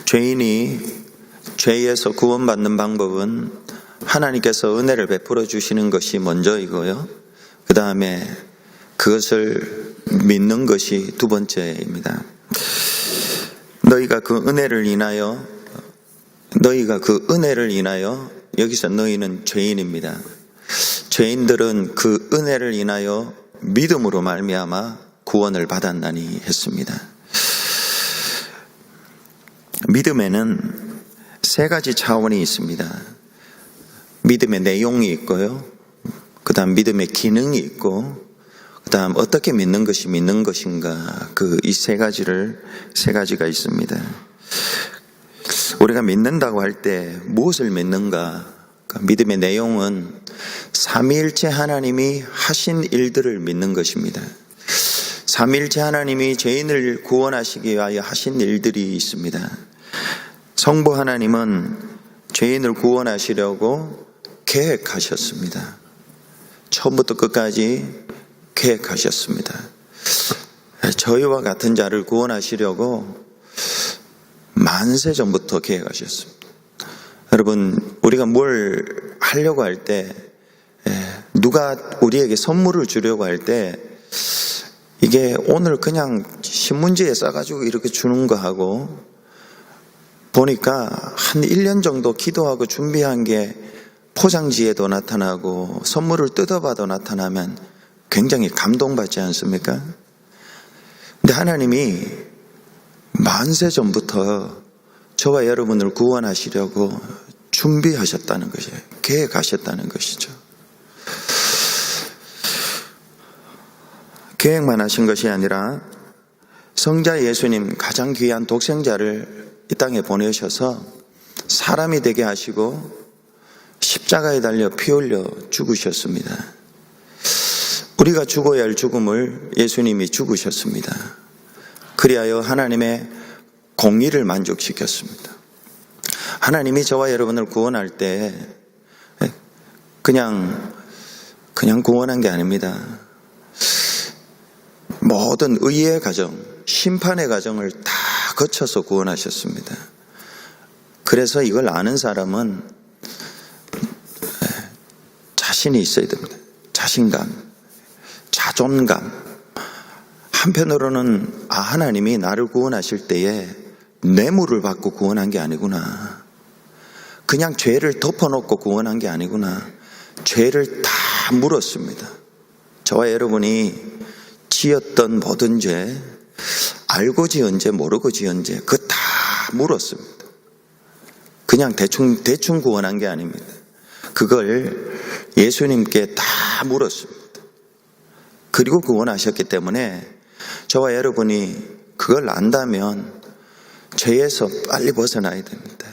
죄인이 죄에서 구원받는 방법은 하나님께서 은혜를 베풀어 주시는 것이 먼저이고요. 그 다음에 그것을 믿는 것이 두 번째입니다. 너희가 그 은혜를 인하여 여기서 너희는 죄인입니다. 죄인들은 그 은혜를 인하여 믿음으로 말미암아 구원을 받았나니 했습니다. 믿음에는 세 가지 차원이 있습니다. 믿음의 내용이 있고요. 그 다음 믿음의 기능이 있고, 그 다음 어떻게 믿는 것이 믿는 것인가, 이 세 가지가 있습니다. 우리가 믿는다고 할 때 무엇을 믿는가? 믿음의 내용은 삼위일체 하나님이 하신 일들을 믿는 것입니다. 삼위일체 하나님이 죄인을 구원하시기 위하여 하신 일들이 있습니다. 성부 하나님은 죄인을 구원하시려고 계획하셨습니다. 처음부터 끝까지 계획하셨습니다. 저희와 같은 자를 구원하시려고 만세 전부터 계획하셨습니다. 여러분, 우리가 뭘 하려고 할 때, 누가 우리에게 선물을 주려고 할 때, 이게 오늘 그냥 신문지에 싸가지고 이렇게 주는 거하고 보니까 한 1년 정도 기도하고 준비한 게 포장지에도 나타나고 선물을 뜯어봐도 나타나면 굉장히 감동받지 않습니까? 근데 하나님이 만세 전부터 저와 여러분을 구원하시려고 준비하셨다는 것이에요. 계획하셨다는 것이죠. 계획만 하신 것이 아니라 성자 예수님, 가장 귀한 독생자를 이 땅에 보내셔서 사람이 되게 하시고 십자가에 달려 피 흘려 죽으셨습니다. 우리가 죽어야 할 죽음을 예수님이 죽으셨습니다. 그리하여 하나님의 공의를 만족시켰습니다. 하나님이 저와 여러분을 구원할 때 그냥 구원한 게 아닙니다. 모든 의의 과정, 심판의 과정을 다 거쳐서 구원하셨습니다. 그래서 이걸 아는 사람은 자신이 있어야 됩니다. 자신감, 자존감. 한편으로는 하나님이 나를 구원하실 때에 뇌물을 받고 구원한 게 아니구나. 그냥 죄를 덮어놓고 구원한 게 아니구나. 죄를 다 물었습니다. 저와 여러분이 지었던 모든 죄, 알고 지은 죄, 모르고 지은 죄, 그거 다 물었습니다. 그냥 대충 구원한 게 아닙니다. 그걸 예수님께 다 물었습니다. 그리고 구원하셨기 때문에 저와 여러분이 그걸 안다면 죄에서 빨리 벗어나야 됩니다.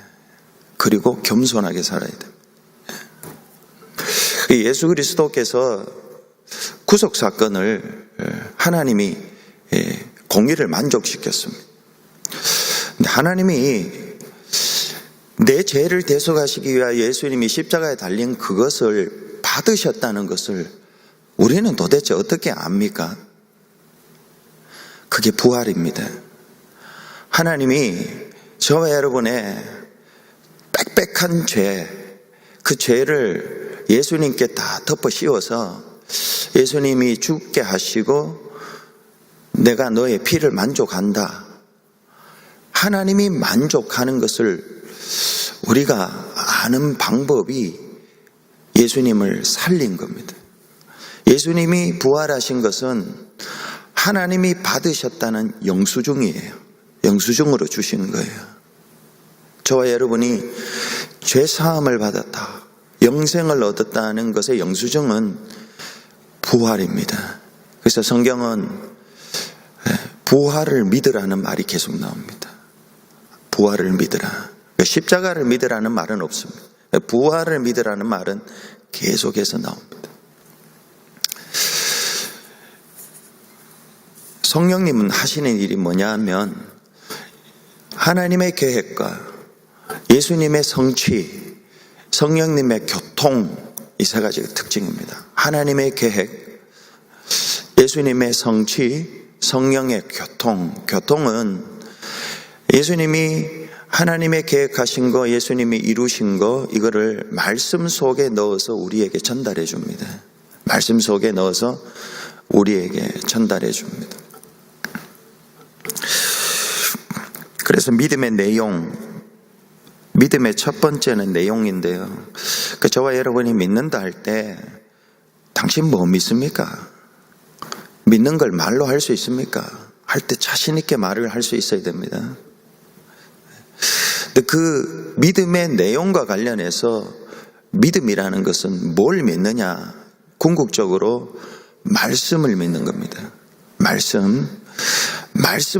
그리고 겸손하게 살아야 됩니다. 예수 그리스도께서 구속 사건을 하나님이 공의를 만족시켰습니다. 하나님이 내 죄를 대속하시기 위하여 예수님이 십자가에 달린 그것을 받으셨다는 것을 우리는 도대체 어떻게 압니까? 그게 부활입니다. 하나님이 저와 여러분의 빽빽한 죄, 그 죄를 예수님께 다 덮어 씌워서 예수님이 죽게 하시고 내가 너의 피를 만족한다. 하나님이 만족하는 것을 우리가 아는 방법이 예수님을 살린 겁니다. 예수님이 부활하신 것은 하나님이 받으셨다는 영수증이에요. 영수증으로 주시는 거예요. 저와 여러분이 죄사함을 받았다, 영생을 얻었다는 것의 영수증은 부활입니다. 그래서 성경은 부활을 믿으라는 말이 계속 나옵니다. 부활을 믿으라. 십자가를 믿으라는 말은 없습니다. 부활을 믿으라는 말은 계속해서 나옵니다. 성령님은 하시는 일이 뭐냐 하면 하나님의 계획과 예수님의 성취, 성령님의 교통, 이 세 가지가 특징입니다. 하나님의 계획, 예수님의 성취, 성령의 교통. 교통은 예수님이 하나님의 계획하신 거, 예수님이 이루신 거, 이거를 말씀 속에 넣어서 우리에게 전달해 줍니다. 말씀 속에 넣어서 우리에게 전달해 줍니다. 그래서 믿음의 내용, 믿음의 첫 번째는 내용인데요. 저와 여러분이 믿는다 할 때 당신 뭐 믿습니까? 믿는 걸 말로 할 수 있습니까? 할 때 자신 있게 말을 할 수 있어야 됩니다. 그 믿음의 내용과 관련해서 믿음이라는 것은 뭘 믿느냐? 궁극적으로 말씀을 믿는 겁니다. 말씀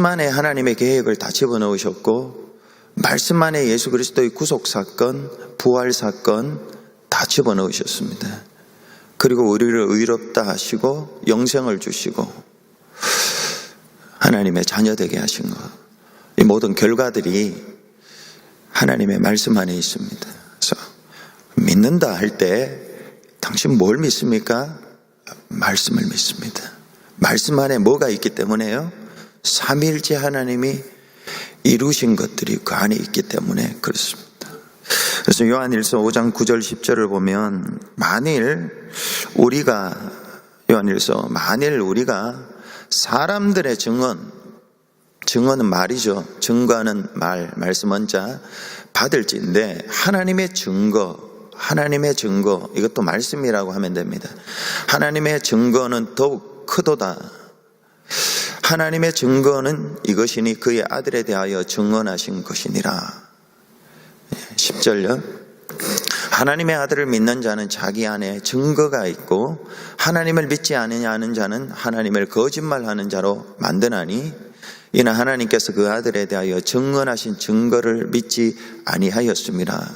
안에 하나님의 계획을 다 집어넣으셨고, 말씀 안에 예수 그리스도의 구속사건, 부활사건 다 집어넣으셨습니다. 그리고 우리를 의롭다 하시고 영생을 주시고 하나님의 자녀되게 하신 것, 이 모든 결과들이 하나님의 말씀 안에 있습니다. 그래서 믿는다 할 때 당신 뭘 믿습니까? 말씀을 믿습니다. 말씀 안에 뭐가 있기 때문에요? 삼위일체 하나님이 이루신 것들이 그 안에 있기 때문에 그렇습니다. 그래서 요한일서 5장 9절 10절을 보면 만일 우리가 사람들의 증언은 말이죠. 증거하는 말씀 원자 받을지인데 하나님의 증거 이것도 말씀이라고 하면 됩니다. 하나님의 증거는 더욱 크도다. 하나님의 증거는 이것이니 그의 아들에 대하여 증언하신 것이니라. 10절요. 하나님의 아들을 믿는 자는 자기 안에 증거가 있고 하나님을 믿지 않느냐는 자는 하나님을 거짓말하는 자로 만드나니 이는 하나님께서 그 아들에 대하여 증언하신 증거를 믿지 아니하였습니다.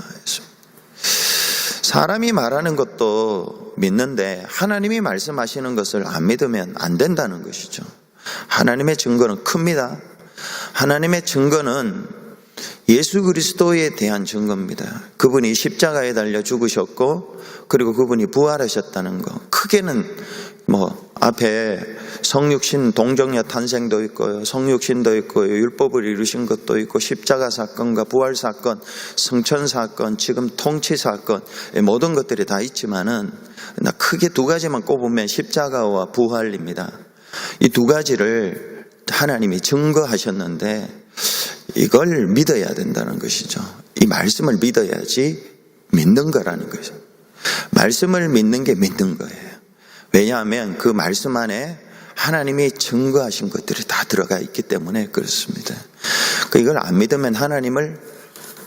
사람이 말하는 것도 믿는데 하나님이 말씀하시는 것을 안 믿으면 안 된다는 것이죠. 하나님의 증거는 큽니다. 하나님의 증거는 예수 그리스도에 대한 증거입니다. 그분이 십자가에 달려 죽으셨고 그리고 그분이 부활하셨다는 거. 크게는 앞에 성육신 동정녀 탄생도 있고요, 성육신도 있고요, 율법을 이루신 것도 있고, 십자가 사건과 부활 사건, 성천 사건, 지금 통치 사건, 모든 것들이 다 있지만은 크게 두 가지만 꼽으면 십자가와 부활입니다. 이 두 가지를 하나님이 증거하셨는데 이걸 믿어야 된다는 것이죠. 이 말씀을 믿어야지 믿는 거라는 거죠. 말씀을 믿는 게 믿는 거예요. 왜냐하면 그 말씀 안에 하나님이 증거하신 것들이 다 들어가 있기 때문에 그렇습니다. 이걸 안 믿으면 하나님을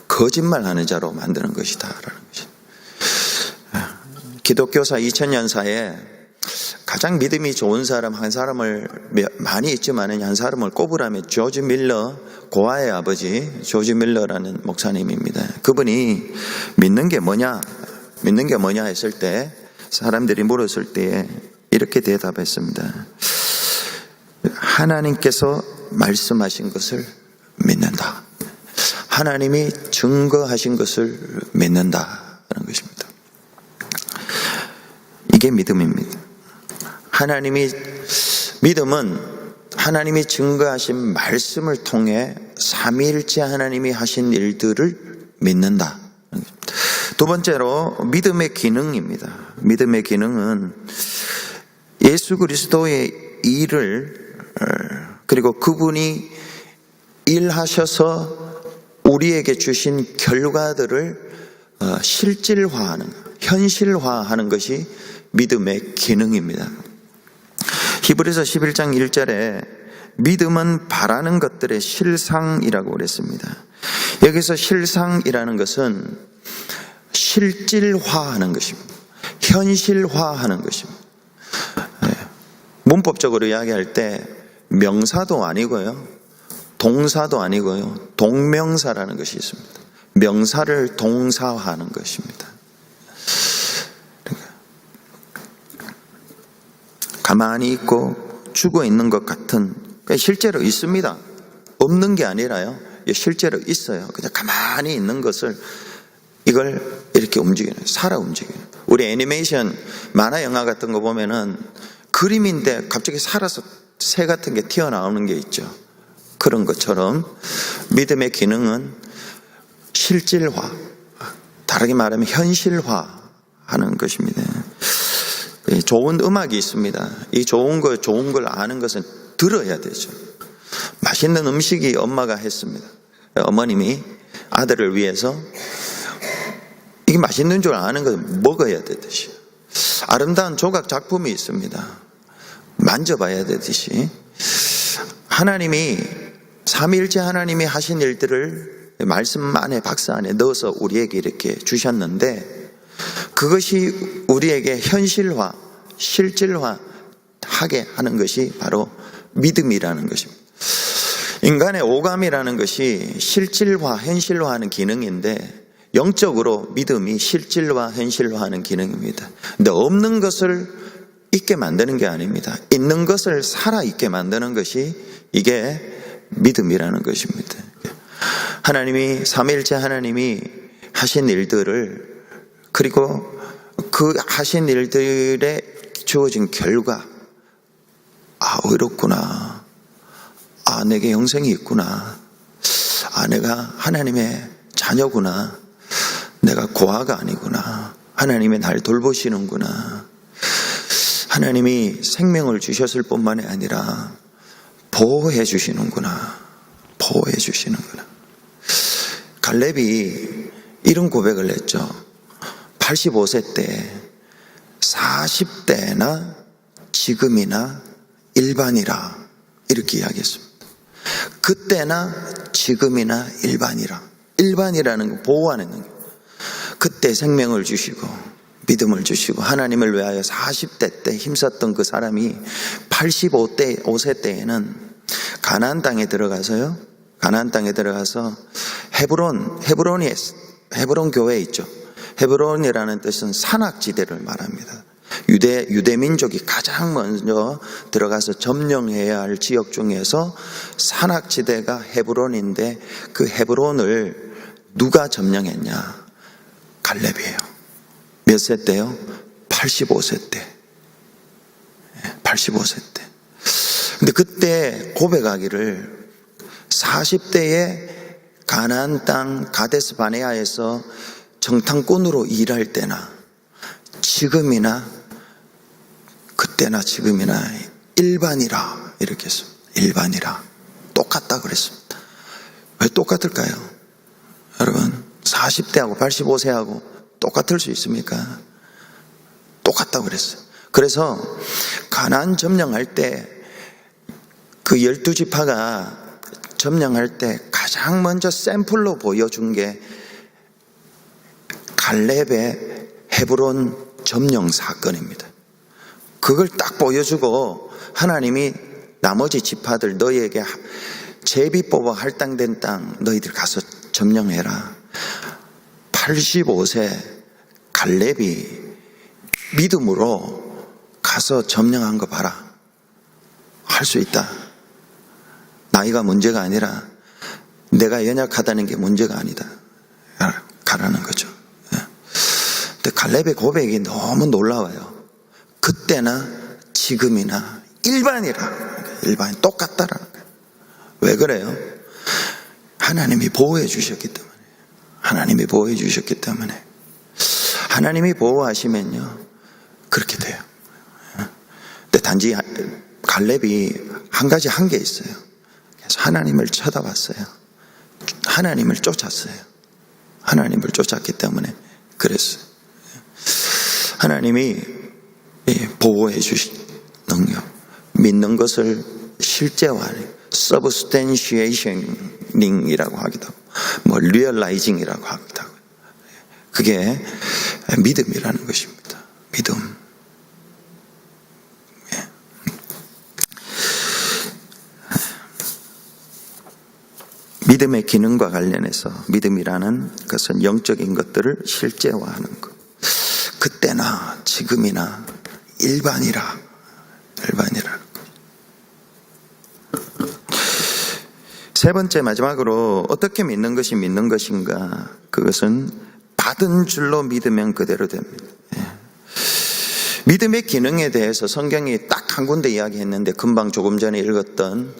거짓말하는 자로 만드는 것이다라는 것입니다. 기독교사 2000년사에 가장 믿음이 좋은 사람 한 사람을 많이 있지만 한 사람을 꼽으라면 조지 밀러, 고아의 아버지 조지 밀러라는 목사님입니다. 그분이 믿는 게 뭐냐 했을 때 사람들이 물었을 때 이렇게 대답했습니다. 하나님께서 말씀하신 것을 믿는다. 하나님이 증거하신 것을 믿는다라는 것입니다. 이게 믿음입니다. 믿음은 하나님이 증거하신 말씀을 통해 삼위일체 하나님이 하신 일들을 믿는다. 두 번째로 믿음의 기능입니다. 믿음의 기능은 예수 그리스도의 일을 그리고 그분이 일하셔서 우리에게 주신 결과들을 실질화하는, 현실화하는 것이 믿음의 기능입니다. 히브리서 11장 1절에 믿음은 바라는 것들의 실상이라고 그랬습니다. 여기서 실상이라는 것은 실질화하는 것입니다. 현실화하는 것입니다. 문법적으로 이야기할 때 명사도 아니고요, 동사도 아니고요, 동명사라는 것이 있습니다. 명사를 동사화하는 것입니다. 가만히 있고 죽어 있는 것 같은, 실제로 있습니다. 없는 게 아니라요, 실제로 있어요. 그냥 가만히 있는 것을 이걸 이렇게 움직이는, 살아 움직이는. 우리 애니메이션 만화 영화 같은 거 보면은 그림인데 갑자기 살아서 새 같은 게 튀어나오는 게 있죠. 그런 것처럼 믿음의 기능은 실질화, 다르게 말하면 현실화하는 것입니다. 좋은 음악이 있습니다. 이 좋은 걸 아는 것은 들어야 되죠. 맛있는 음식이 엄마가 했습니다. 어머님이 아들을 위해서 이게 맛있는 줄 아는 건 먹어야 되듯이, 아름다운 조각 작품이 있습니다. 만져봐야 되듯이, 하나님이 삼위일체 하나님이 하신 일들을 말씀 안에, 박스 안에 넣어서 우리에게 이렇게 주셨는데, 그것이 우리에게 현실화, 실질화 하게 하는 것이 바로 믿음이라는 것입니다. 인간의 오감이라는 것이 실질화, 현실화하는 기능인데, 영적으로 믿음이 실질화, 현실화하는 기능입니다. 근데 없는 것을 있게 만드는 게 아닙니다. 있는 것을 살아있게 만드는 것이 이게 믿음이라는 것입니다. 하나님이, 삼위일체 하나님이 하신 일들을, 그리고 그 하신 일들에 주어진 결과, 의롭구나, 내게 영생이 있구나, 내가 하나님의 자녀구나, 내가 고아가 아니구나, 하나님이 날 돌보시는구나, 하나님이 생명을 주셨을 뿐만이 아니라 보호해 주시는구나, 보호해 주시는구나. 갈렙이 이런 고백을 했죠. 85세 때 40대나 지금이나 일반이라, 이렇게 이야기했습니다. 그때나 지금이나 일반이라. 일반이라는 건 보호하는 거예요. 그때 생명을 주시고 믿음을 주시고 하나님을 위하여 40대 때 힘썼던 그 사람이 85세 때에는 가나안 땅에 들어가서요, 가나안 땅에 들어가서 헤브론 교회 있죠. 헤브론이라는 뜻은 산악지대를 말합니다. 유대 민족이 가장 먼저 들어가서 점령해야 할 지역 중에서 산악지대가 헤브론인데, 그 헤브론을 누가 점령했냐? 갈렙이에요. 몇 세 때요? 85세 때. 85세 때. 근데 그때 고백하기를 40대에 가나안 땅 가데스 바네아에서 정탐꾼으로 일할 때나 지금이나, 그때나 지금이나 일반이라, 이렇게 했습니다. 일반이라. 똑같다 그랬습니다. 왜 똑같을까요? 여러분, 40대하고 85세하고 똑같을 수 있습니까? 똑같다고 그랬어요. 그래서 가나안 점령할 때, 그 12지파가 점령할 때 가장 먼저 샘플로 보여준 게 갈렙의 헤브론 점령 사건입니다. 그걸 딱 보여주고 하나님이 나머지 지파들, 너희에게 제비 뽑아 할당된 땅 너희들 가서 점령해라. 85세 갈렙이 믿음으로 가서 점령한 거 봐라. 할 수 있다. 나이가 문제가 아니라 내가 연약하다는 게 문제가 아니다. 가라는 거죠. 근데 갈렙의 고백이 너무 놀라워요. 그때나 지금이나 일반이라. 일반 똑같다라는 거예요. 왜 그래요? 하나님이 보호해 주셨기 때문에. 하나님이 보호해 주셨기 때문에. 하나님이 보호하시면요, 그렇게 돼요. 근데 단지 갈렙이 한 가지 한 게 있어요. 그래서 하나님을 쳐다봤어요. 하나님을 쫓았어요. 하나님을 쫓았기 때문에 그랬어요. 하나님이 보호해 주신 능력, 믿는 것을 실제화하는 substantiation이라고 하기도 하고, realizing이라고 하기도 하고, 그게 믿음이라는 것입니다. 믿음. 믿음의 기능과 관련해서 믿음이라는 것은 영적인 것들을 실제화하는 것. 그때나 지금이나 일반이라는 것. 세 번째, 마지막으로 어떻게 믿는 것이 믿는 것인가? 그것은 받은 줄로 믿으면 그대로 됩니다. 믿음의 기능에 대해서 성경이 딱 한 군데 이야기했는데, 금방 조금 전에 읽었던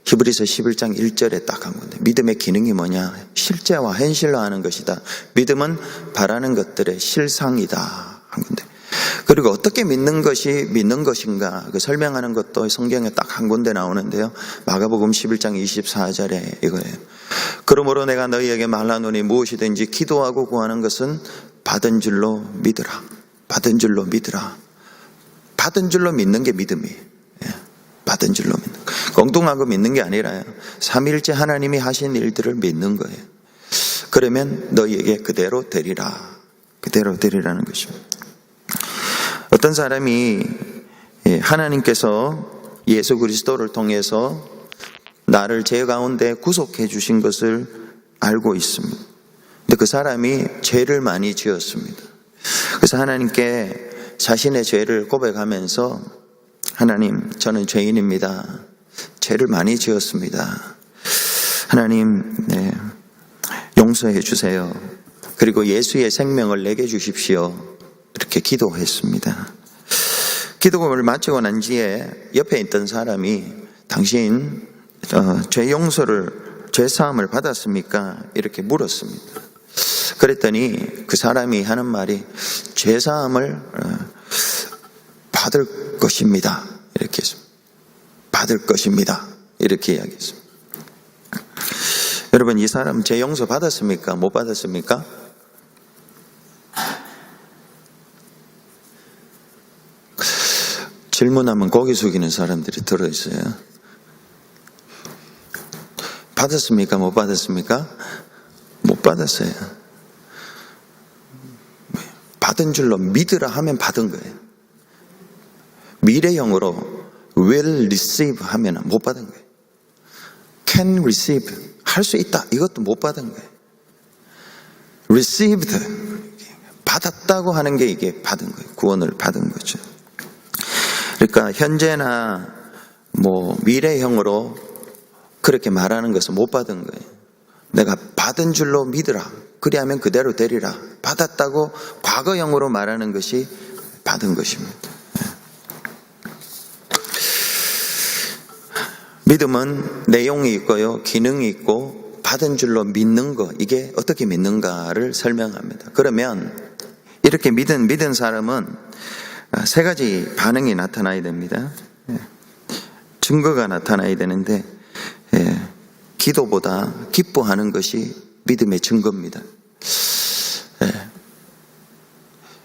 히브리서 11장 1절에 딱 한 건데, 믿음의 기능이 뭐냐? 실제와 현실화하는 것이다. 믿음은 바라는 것들의 실상이다 한 건데, 그리고 어떻게 믿는 것이 믿는 것인가 그 설명하는 것도 성경에 딱 한 군데 나오는데요. 마가복음 11장 24절에 이거예요. 그러므로 내가 너희에게 말하노니 무엇이든지 기도하고 구하는 것은 받은 줄로 믿으라. 받은 줄로 믿으라. 받은 줄로 믿는 게 믿음이에요. 받은 줄로 믿는 거. 엉뚱하고 믿는 게 아니라요. 삼위일체 하나님이 하신 일들을 믿는 거예요. 그러면 너희에게 그대로 되리라. 그대로 되리라는 것입니다. 어떤 사람이 하나님께서 예수 그리스도를 통해서 나를 죄 가운데 구속해 주신 것을 알고 있습니다. 근데 그 사람이 죄를 많이 지었습니다. 그래서 하나님께 자신의 죄를 고백하면서 하나님, 저는 죄인입니다. 죄를 많이 지었습니다. 하나님, 용서해 주세요. 그리고 예수의 생명을 내게 주십시오. 이렇게 기도했습니다. 기도를 마치고 난 뒤에 옆에 있던 사람이 당신 죄 용서를, 죄 사함을 받았습니까? 이렇게 물었습니다. 그랬더니 그 사람이 하는 말이 죄 사함을 받을 것입니다. 이렇게 했습니다. 받을 것입니다. 이렇게 이야기했습니다. 여러분, 이 사람 죄 용서 받았습니까? 못 받았습니까? 질문하면 고개 숙이는 사람들이 들어있어요. 받았습니까? 못 받았습니까? 못 받았어요. 받은 줄로 믿으라 하면 받은 거예요. 미래형으로 will receive 하면 못 받은 거예요. can receive 할 수 있다. 이것도 못 받은 거예요. received 받았다고 하는 게 이게 받은 거예요. 구원을 받은 거죠. 그러니까 현재나 미래형으로 그렇게 말하는 것은 못 받은 거예요. 내가 받은 줄로 믿으라. 그리하면 그대로 되리라. 받았다고 과거형으로 말하는 것이 받은 것입니다. 믿음은 내용이 있고요, 기능이 있고 받은 줄로 믿는 것, 이게 어떻게 믿는가를 설명합니다. 그러면 이렇게 믿은 사람은 세 가지 반응이 나타나야 됩니다. 증거가 나타나야 되는데 기도보다 기뻐하는 것이 믿음의 증거입니다.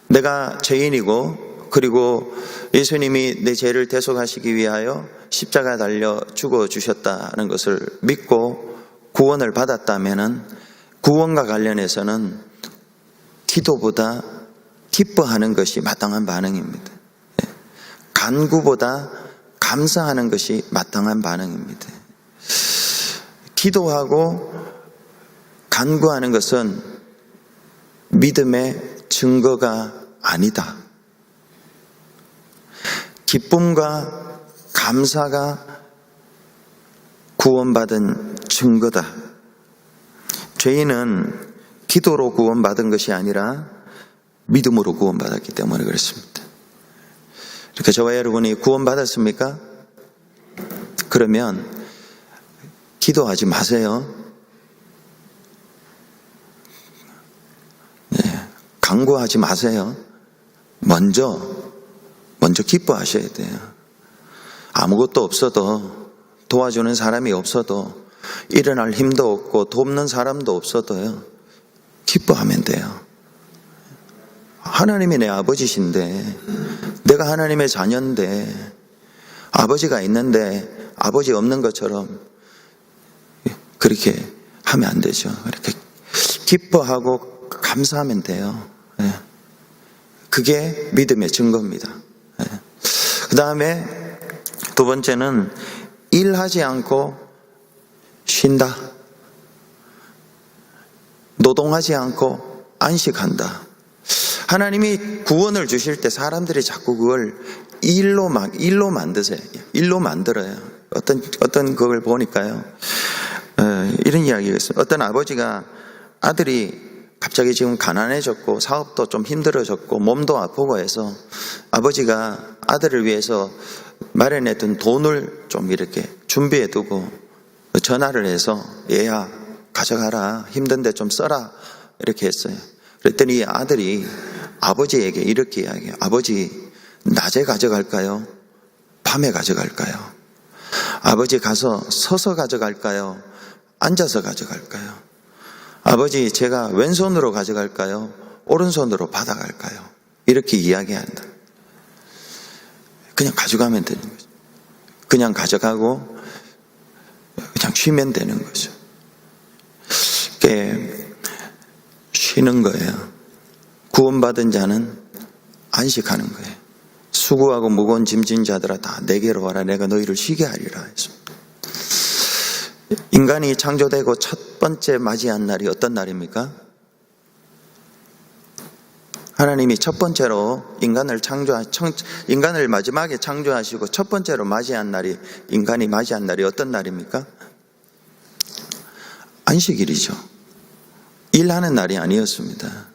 내가 죄인이고 그리고 예수님이 내 죄를 대속하시기 위하여 십자가 달려 죽어주셨다는 것을 믿고 구원을 받았다면 구원과 관련해서는 기도보다 기뻐하는 것이 마땅한 반응입니다. 간구보다 감사하는 것이 마땅한 반응입니다. 기도하고 간구하는 것은 믿음의 증거가 아니다. 기쁨과 감사가 구원받은 증거다. 죄인은 기도로 구원받은 것이 아니라 믿음으로 구원받았기 때문에 그렇습니다. 이렇게 저와 여러분이 구원받았습니까? 그러면 기도하지 마세요. 간구하지 마세요. 먼저 기뻐하셔야 돼요. 아무것도 없어도, 도와주는 사람이 없어도, 일어날 힘도 없고 돕는 사람도 없어도요, 기뻐하면 돼요. 하나님이 내 아버지신데, 내가 하나님의 자녀인데, 아버지가 있는데 아버지 없는 것처럼 그렇게 하면 안 되죠. 이렇게 기뻐하고 감사하면 돼요. 그게 믿음의 증거입니다. 그 다음에 두 번째는 일하지 않고 쉰다. 노동하지 않고 안식한다. 하나님이 구원을 주실 때 사람들이 자꾸 그걸 일로 만드세요. 일로 만들어요. 어떤 그걸 보니까요. 이런 이야기가 있어요. 어떤 아버지가 아들이 갑자기 지금 가난해졌고 사업도 좀 힘들어졌고 몸도 아프고 해서 아버지가 아들을 위해서 마련했던 돈을 좀 이렇게 준비해 두고 전화를 해서 얘야 가져가라, 힘든데 좀 써라 이렇게 했어요. 그랬더니 이 아들이 아버지에게 이렇게 이야기해요. 아버지, 낮에 가져갈까요? 밤에 가져갈까요? 아버지, 가서 서서 가져갈까요? 앉아서 가져갈까요? 아버지, 제가 왼손으로 가져갈까요? 오른손으로 받아갈까요? 이렇게 이야기한다. 그냥 가져가면 되는 거죠. 그냥 가져가고 그냥 쉬면 되는 거죠. 쉬는 거예요. 구원받은 자는 안식하는 거예요. 수고하고 무거운 짐진 자들아 다 내게로 와라, 내가 너희를 쉬게 하리라 했습니다. 인간이 창조되고 첫 번째 맞이한 날이 어떤 날입니까? 하나님이 첫 번째로 인간을 마지막에 창조하시고 첫 번째로 맞이한 날이, 인간이 맞이한 날이 어떤 날입니까? 안식일이죠. 일하는 날이 아니었습니다.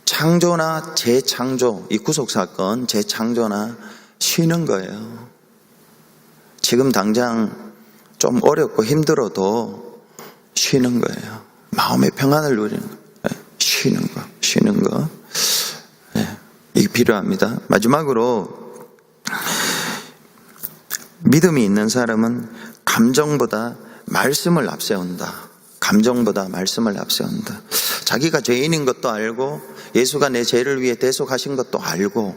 창조나 재창조, 이 구속사건, 재창조나 쉬는 거예요. 지금 당장 좀 어렵고 힘들어도 쉬는 거예요. 마음의 평안을 누리는 거예요. 쉬는 거. 네, 이게 필요합니다. 마지막으로, 믿음이 있는 사람은 감정보다 말씀을 앞세운다. 감정보다 말씀을 앞세운다. 자기가 죄인인 것도 알고 예수가 내 죄를 위해 대속하신 것도 알고,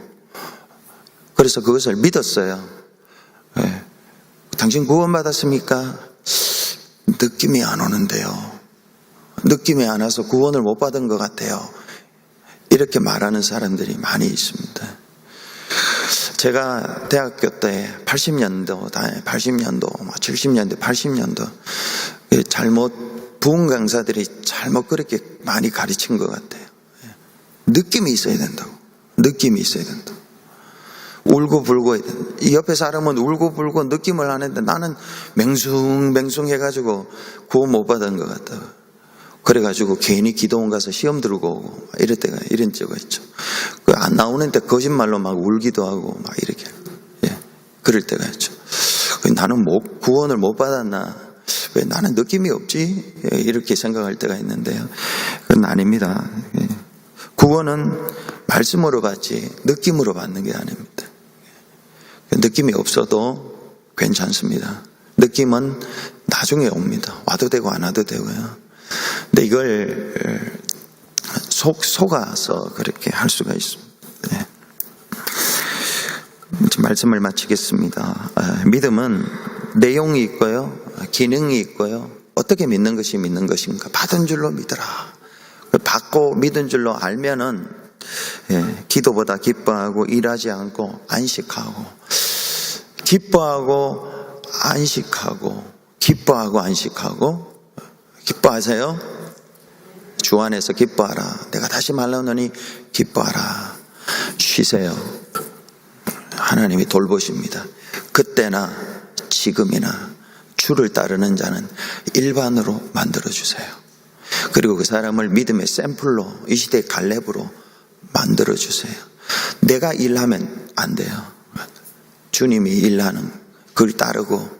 그래서 그것을 믿었어요. 네. 당신 구원받았습니까? 느낌이 안 오는데요. 느낌이 안 와서 구원을 못 받은 것 같아요. 이렇게 말하는 사람들이 많이 있습니다. 제가 대학교 때 80년도, 70년대, 80년도 부흥 강사들이 잘못 그렇게 많이 가르친 것 같아요. 느낌이 있어야 된다고. 느낌이 있어야 된다. 울고불고, 이 옆에 사람은 울고불고 느낌을 하는데 나는 맹숭맹숭 해가지고 구원 못 받은 것 같다고. 그래가지고 괜히 기도원 가서 시험 들고 오고 이런 때가 있죠. 안 나오는데 거짓말로 막 울기도 하고 막 이렇게, 그럴 때가 있죠. 나는 구원을 못 받았나? 왜 나는 느낌이 없지? 이렇게 생각할 때가 있는데요. 그건 아닙니다. 구원은 말씀으로 받지 느낌으로 받는 게 아닙니다. 느낌이 없어도 괜찮습니다. 느낌은 나중에 옵니다. 와도 되고 안 와도 되고요. 근데 이걸 속아서 그렇게 할 수가 있습니다. 네. 말씀을 마치겠습니다. 믿음은 내용이 있고요, 기능이 있고요. 어떻게 믿는 것이 믿는 것인가? 받은 줄로 믿어라. 받고 믿은 줄로 알면은 기도보다 기뻐하고 일하지 않고 안식하고, 기뻐하고 안식하고. 기뻐하세요? 주 안에서 기뻐하라. 내가 다시 말하노니 기뻐하라. 쉬세요. 하나님이 돌보십니다. 그때나 지금이나 주를 따르는 자는 일반으로 만들어주세요. 그리고 그 사람을 믿음의 샘플로, 이 시대의 갈렙으로 만들어주세요. 내가 일하면 안 돼요. 주님이 일하는 그걸 따르고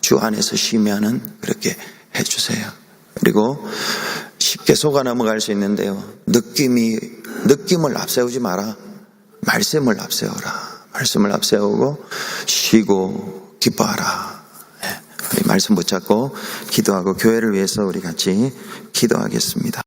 주 안에서 쉬면은 그렇게 해주세요. 그리고 쉽게 속아 넘어갈 수 있는데요, 느낌을 앞세우지 마라. 말씀을 앞세워라. 말씀을 앞세우고 쉬고 기뻐하라. 이 말씀 붙잡고 기도하고 교회를 위해서 우리 같이 기도하겠습니다.